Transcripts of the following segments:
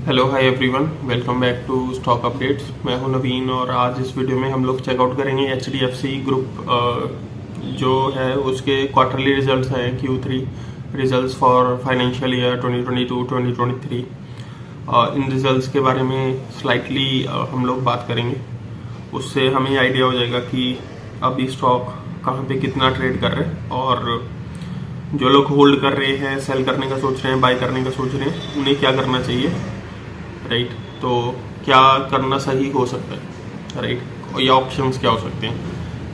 Hello hi everyone, welcome back to stock updates. मैं हूं नवीन और आज इस वीडियो में हम लोग चेकआउट करेंगे HDFC ग्रुप जो है उसके क्वार्टरली रिजल्ट्स हैं Q3 results for financial year 2022-2023। In results के बारे में स्लाइटली हम लोग बात करेंगे। उससे हमें आइडिया हो जाएगा कि अभी स्टॉक कहाँ पे कितना ट्रेड कर रहे हैं और जो लोग होल्ड कर रहे हैं, सेल करने का सोच रहे हैं, बाय करने का सोच रहे हैं, उन्हें क्या करना चाहिए, राइट। तो क्या करना सही हो सकता है, राइट, या ऑप्शंस क्या हो सकते हैं।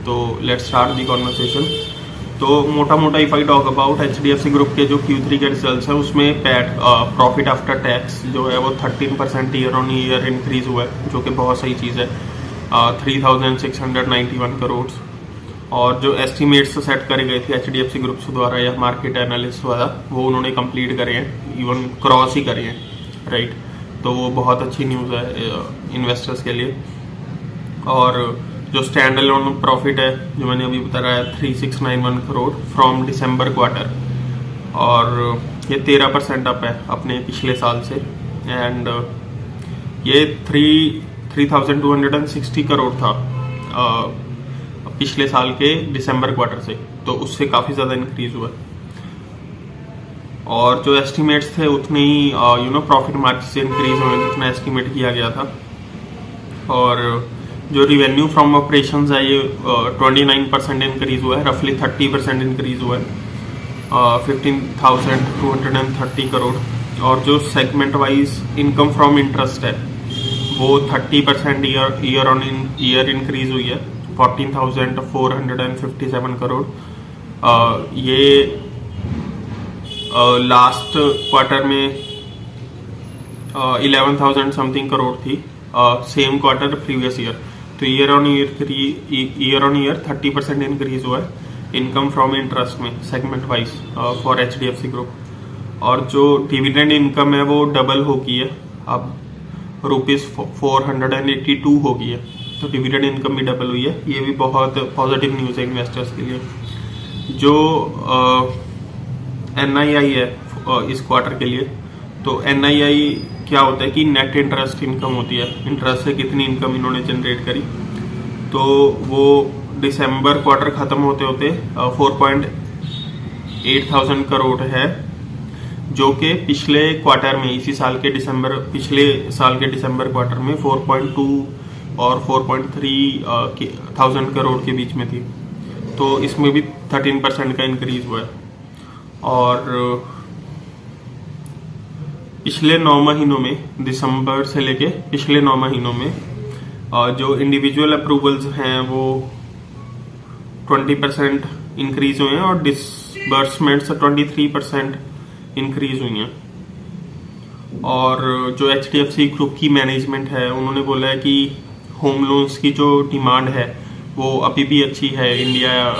तो लेट्स स्टार्ट दी कॉन्वर्सेशन। तो मोटा मोटा if I talk about HDFC group के जो Q3 के रिजल्ट्स हैं उसमें प्रॉफिट आफ्टर टैक्स जो है वो 13% ईयर ऑन ईयर इंक्रीज हुआ है, जो कि बहुत सही चीज़ है, 3691 करोड़। और जो एस्टिमेट्स सेट करे गए थे HDFC ग्रुप्स द्वारा या मार्केट एनालिस्ट द्वारा, वो उन्होंने कंप्लीट करे हैं, इवन क्रॉस ही करे हैं, राइट। तो वो बहुत अच्छी न्यूज़ है इन्वेस्टर्स के लिए। और जो स्टैंड अलोन प्रॉफिट है जो मैंने अभी बताया 3691 करोड़ फ्रॉम दिसंबर क्वार्टर, और ये 13% अप है अपने पिछले साल से। एंड ये 3260 करोड़ था पिछले साल के दिसंबर क्वार्टर से, तो उससे काफ़ी ज़्यादा इंक्रीज हुआ है। और जो एस्टिमेट्स थे उतने ही प्रॉफिट मार्जिन से इंक्रीज हुए जितना एस्टिमेट किया गया था। और जो रिवेन्यू फ्रॉम ऑपरेशंस है ये 29% इंक्रीज हुआ है, रफली 30% इंक्रीज हुआ है, 15,230 करोड़। और जो segment wise income from interest है वो 30% ईयर ऑन ईयर इंक्रीज हुई है, 14,457 करोड़। ये लास्ट क्वार्टर में 11,000 समथिंग करोड़ थी, सेम क्वार्टर प्रीवियस ईयर। तो ईयर ऑन ईयर 30% इंक्रीज हुआ है इनकम फ्रॉम इंटरेस्ट में segment wise for HDFC group. और जो डिविडेंड इनकम है वो डबल हो गई है, अब ₹482 हो गई है, तो डिविडेंड इनकम भी डबल हुई है। ये भी बहुत पॉजिटिव न्यूज़ है इन्वेस्टर्स के लिए। जो NII है इस क्वार्टर के लिए, तो NII क्या होता है कि नेट इंटरेस्ट इनकम होती है, इंटरेस्ट से कितनी इनकम इन्होंने जनरेट करी। तो वो दिसंबर क्वार्टर खत्म होते होते 4,800 करोड़ है, जो कि पिछले क्वार्टर में पिछले साल के दिसंबर क्वार्टर में 4.2 और 4.3 थाउजेंड करोड़ के बीच में थी। तो इसमें भी 13% का इंक्रीज हुआ है। और पिछले 9 महीनों में, दिसंबर से लेके पिछले 9 महीनों में जो इंडिविजुअल अप्रूवल्स हैं वो 20% इंक्रीज हुए हैं और डिसबर्समेंट्स 23% इंक्रीज हुई हैं। और जो HDFC ग्रुप की मैनेजमेंट है उन्होंने बोला है कि होम लोन्स की जो डिमांड है वो अभी भी अच्छी है इंडिया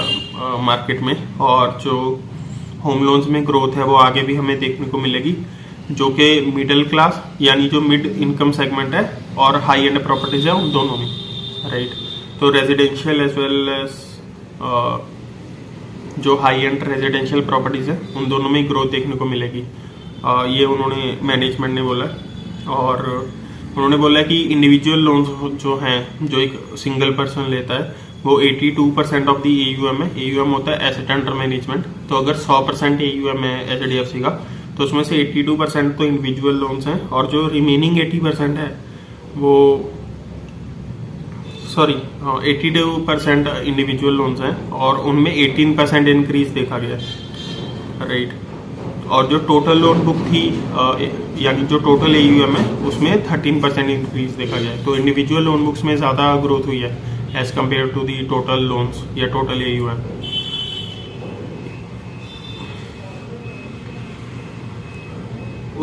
मार्केट में, और जो होम लोन्स में ग्रोथ है वो आगे भी हमें देखने को मिलेगी, जो कि मिडिल क्लास यानी जो मिड इनकम सेगमेंट है और हाई एंड प्रॉपर्टीज है उन दोनों में, राइट। तो रेजिडेंशियल एज वेल एज जो हाई एंड रेजिडेंशियल प्रॉपर्टीज है उन दोनों में ग्रोथ देखने को मिलेगी, ये उन्होंने मैनेजमेंट ने बोला। और उन्होंने बोला कि इंडिविजुअल लोन्स जो हैं जो एक सिंगल पर्सन लेता है वो 82% ऑफ दी AUM है। AUM होता है एसेट अंडर मैनेजमेंट। तो अगर 100% AUM है HDFC का, तो उसमें से 82% तो इंडिविजुअल लोन्स हैं, और जो रिमेनिंग 80% है वो 82% इंडिविजुअल लोन्स हैं, और उनमें 18% इंक्रीज देखा गया, राइट। और जो टोटल लोन बुक थी यानी जो टोटल AUM है उसमें 13% इंक्रीज देखा गया है। तो इंडिविजुअल लोन बुक्स में ज़्यादा ग्रोथ हुई है as compare to the total loans या टोटल AUM।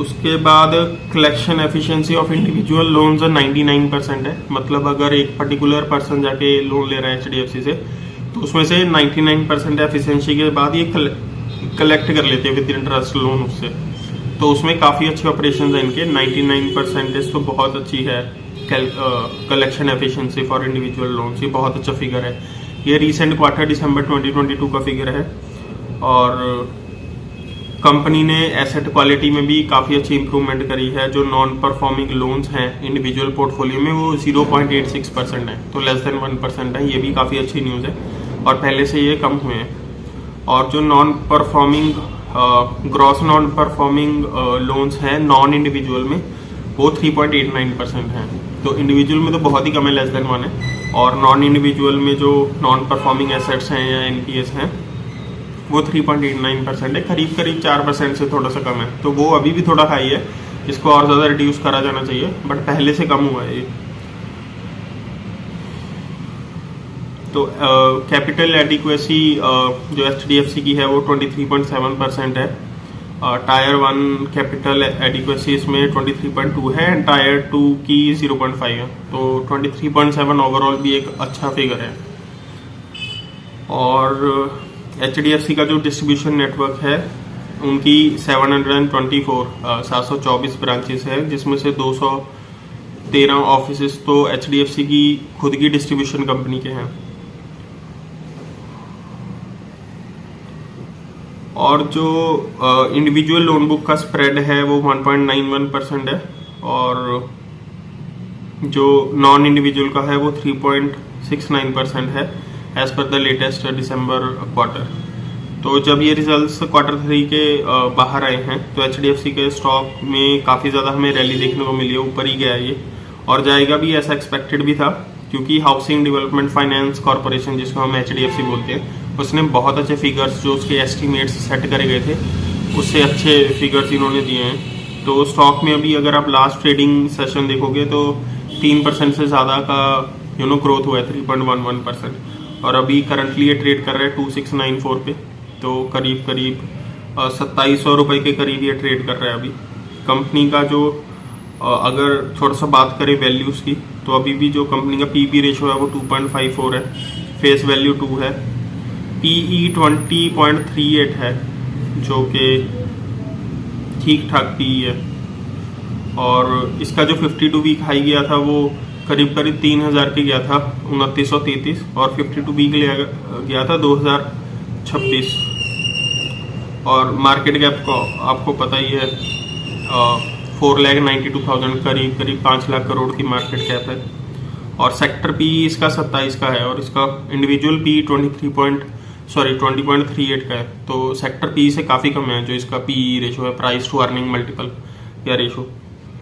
उसके बाद collection efficiency of individual loans 99% है। मतलब अगर एक पर्टिकुलर पर्सन जाके लोन ले रहा है HDFC से, तो उसमें से 99% एफिशिएंसी के बाद ये कलेक्ट कर लेते हैं विद इंटरेस्ट लोन उससे। तो उसमें काफ़ी अच्छे ऑपरेशन है इनके, 99% तो बहुत अच्छी है collection efficiency for individual loans. ये बहुत अच्छा फिगर है। ये रिसेंट क्वार्टर दिसंबर 2022 का फिगर है। और कंपनी ने एसेट क्वालिटी में भी काफ़ी अच्छी इंप्रूवमेंट करी है। जो नॉन परफॉर्मिंग लोन्स हैं इंडिविजुअल पोर्टफोलियो में वो 0.86% है, तो लेस देन 1% है। ये भी काफ़ी अच्छी न्यूज़ है और पहले से ये कम हुए हैं। और जो non performing gross non performing loans हैं नॉन इंडिविजुअल में वो 3.89% हैं। तो इंडिविजुअल में तो बहुत ही कम है, लेस देन 1 है। और नॉन इंडिविजुअल में जो नॉन परफॉर्मिंग एसेट्स हैं या एनपीएस हैं वो 3.89% है, करीब 4% से थोड़ा सा कम है। तो वो अभी भी थोड़ा हाई है, इसको और ज़्यादा रिड्यूस करा जाना चाहिए, बट पहले से कम हुआ है ये। तो कैपिटल एडिक्वेसी जो एचडीएफसी की है वो 23.7% है। टायर 1 कैपिटल एडिक्वेसी इसमें 23.2 है एंड टायर 2 की 0.5 है। तो 23.7 ओवरऑल भी एक अच्छा फिगर है। और एचडीएफसी का जो डिस्ट्रीब्यूशन नेटवर्क है उनकी 724 ब्रांचेस है, जिसमें से 213 ऑफिसेस तो एचडीएफसी की खुद की डिस्ट्रीब्यूशन कंपनी के हैं। और जो इंडिविजुअल लोन बुक का स्प्रेड है वो 1.91% है और जो नॉन इंडिविजुअल का है वो 3.69% है as per the latest December quarter. तो जब ये रिजल्ट्स क्वार्टर 3 के बाहर आए हैं तो एचडीएफसी के स्टॉक में काफ़ी ज़्यादा हमें रैली देखने को मिली है, ऊपर ही गया ये और जाएगा भी, ऐसा एक्सपेक्टेड भी था, क्योंकि हाउसिंग डेवलपमेंट फाइनेंस कॉर्पोरेशन जिसको हम एचडीएफसी बोलते हैं उसने बहुत अच्छे फिगर्स जो उसके एस्टिमेट्स सेट करे गए थे उससे अच्छे फिगर्स इन्होंने दिए हैं। तो स्टॉक में अभी अगर आप लास्ट ट्रेडिंग सेशन देखोगे तो 3% से ज़्यादा का ग्रोथ हुआ है, 3.11%। और अभी करंटली ये ट्रेड कर रहा है 2694 पे, तो करीब 2700 रुपये के करीब ये ट्रेड कर रहा है अभी। कंपनी का जो अगर थोड़ा सा बात करें वैल्यूज़ की तो अभी भी जो कंपनी का पीबी रेशो है वो 2.54 है, फेस वैल्यू 2 है, पीई 20.38 है जो कि ठीक ठाक पीई है। और इसका जो 52 वीक हाई गया था वो करीब 3000 के गया था, 2933, और 52 वीक ले गया था 2026। और मार्केट कैप को आपको पता ही है 4,92,000, करीब 5 लाख करोड़ की मार्केट कैप है। और सेक्टर पी इसका 27 का है और इसका इंडिविजुअल पी 20.38 का है। तो सेक्टर पी से काफ़ी कम है जो इसका पी रेशो है, प्राइस टू अर्निंग मल्टीपल या रेशो।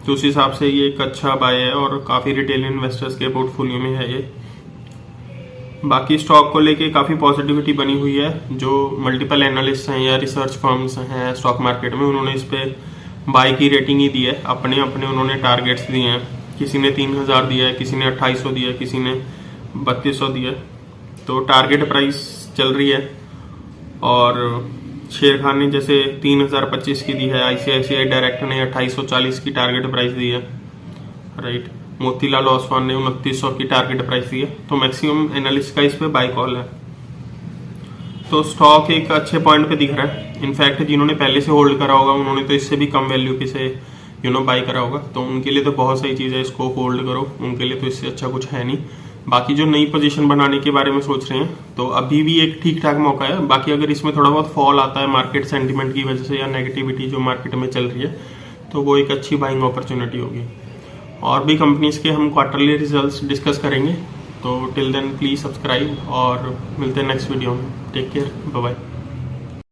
तो उस हिसाब से ये एक अच्छा बाय है और काफ़ी रिटेल इन्वेस्टर्स के पोर्टफोलियो में है ये। बाकी स्टॉक को लेके काफ़ी पॉजिटिविटी बनी हुई है। जो मल्टीपल एनालिस्ट हैं या रिसर्च फर्म्स हैं स्टॉक मार्केट में उन्होंने इस पर बाय की रेटिंग ही दी है, अपने उन्होंने टारगेट्स दिए हैं। किसी ने 3000 दिया है, किसी ने 2800 दिया है, किसी ने 3200 दिया है। तो टारगेट प्राइस चल रही है। और शेर खान ने जैसे 3025 की दी है, आईसीआईसीआई डायरेक्ट ने 2840 की टारगेट प्राइस दी है, राइट। मोतीलाल ओसवाल ने 2900 की टारगेट प्राइस दी है। तो मैक्सिमम एनालिस्ट का इस पे बाय कॉल है। तो स्टॉक एक अच्छे पॉइंट पे दिख रहा है। इनफैक्ट जिन्होंने पहले से होल्ड करा होगा उन्होंने तो इससे भी कम वैल्यू पे से बाय करा होगा, तो उनके लिए तो बहुत सही चीज़ है, इसको होल्ड करो, उनके लिए तो इससे अच्छा कुछ है नहीं। बाकी जो नई पोजीशन बनाने के बारे में सोच रहे हैं तो अभी भी एक ठीक ठाक मौका है। बाकी अगर इसमें थोड़ा बहुत फॉल आता है मार्केट सेंटीमेंट की वजह से या नेगेटिविटी जो मार्केट में चल रही है तो वो एक अच्छी बाइंग अपॉर्चुनिटी होगी। और भी कंपनीज के हम क्वार्टरली रिजल्ट्स डिस्कस करेंगे। तो टिल देन प्लीज़ सब्सक्राइब और मिलते हैं नेक्स्ट वीडियो में। Take care, bye bye.